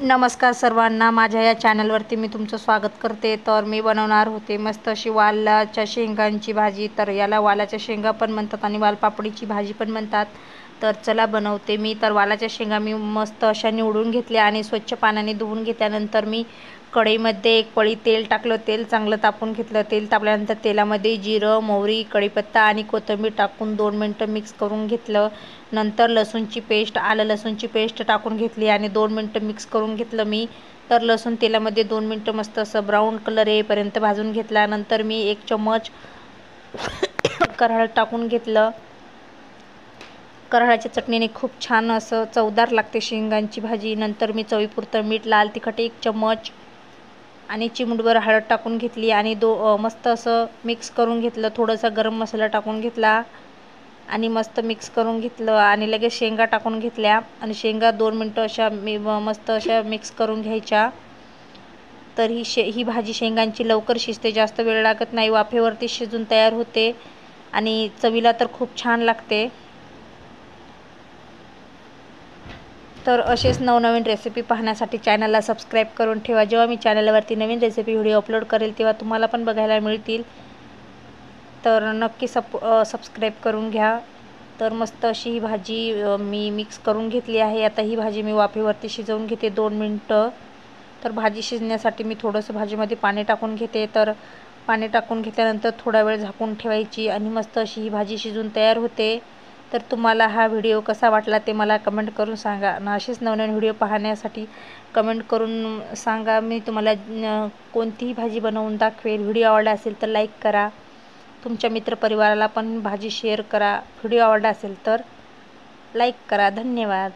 नमस्कार सर्वांना, माझ्या या चॅनलवरती मी तुमचं स्वागत करते। तर मी बनवणार होते मस्त अशी वालाच्या शेंगांची भाजी। तर याला वालाच्या शेंगा पण म्हणतात आणि वालपापडीची भाजी पण म्हणतात। तर चला बनवते मी। तर वालाच्या शेंगा मी मस्त अशा निवडून घेतल्या आणि स्वच्छ पाण्याने धुवून घेतल्यानंतर मी कढईमध्ये एक पळी तेल टाकलं। तेल चांगलं तापून घेतलं। तेल तापल्यानंतर तेलामध्ये जिरं, मोहरी, कढीपत्ता आणि कोथिंबीर टाकून 2 मिनिटं मिक्स करून घेतलं। नंतर लसूणची पेस्ट, आलं लसूणची पेस्ट टाकून घेतली आणि 2 मिनिटं मिक्स करून घेतलं मी। तर लसूण तेलामध्ये 2 मिनिटं मस्त असं ब्राऊन कलर येईपर्यंत भाजून घेतला। नंतर मी 1 चम्मच करहळ टाकून घेतलं। करहळ्याच्या चटणीने खूप छान असं चवदार लागते शेंगांची भाजी। नंतर मी चवीपुरतं मीठ, लाल तिखट 1 चम्मच आणि चिमूटभर हळद टाकून घेतली आणि मस्त असं मिक्स करून घेतलं। थोडासा गरम मसाला टाकून घेतला आणि मस्त मिक्स करून घेतलं आणि लगेच शेंगा टाकून घेतल्या आणि शेंगा 2 मिनिटं अशा मस्त अशा मिक्स करून घ्यायच्या। तर ही भाजी शेंगांची लवकर शिजते, जास्त वेळ लागत नाही, वाफेवरती शिजून तयार होते आणि चवीला तर खूप छान लागते। तर असेच नवनवीन रेसिपी पाहण्यासाठी चॅनलला सबस्क्राईब करून ठेवा। जेव्हा मी चॅनलवरती नवीन रेसिपी व्हिडिओ अपलोड करेल तेव्हा तुम्हाला पण बघायला मिळतील। तर नक्की सबस्क्राईब करून घ्या। तर मस्त अशी ही भाजी मी मिक्स करून घेतली आहे। आता ही भाजी मी वाफेवरती शिजवून घेते 2 मिनिटं। तर भाजी शिजण्यासाठी मी थोडंसं भाजीमध्ये पाणी टाकून घेते। तर पाणी टाकून घेतल्यानंतर थोडा वेळ झाकून ठेवायची आणि मस्त अशी ही भाजी शिजून तयार होते। तर तुम्हाला हा व्हिडिओ कसा वाटला ते मला कमेंट करून सांगा आणि असेच नवनवीन व्हिडिओ पाहण्यासाठी कमेंट करून सांगा। मी तुम्हाला कोणतीही भाजी बनवून दाखवेल। व्हिडिओ आवडला असेल तर लाईक करा, तुमच्या मित्रपरिवाराला पण भाजी शेअर करा। व्हिडिओ आवडला असेल तर लाईक करा। धन्यवाद।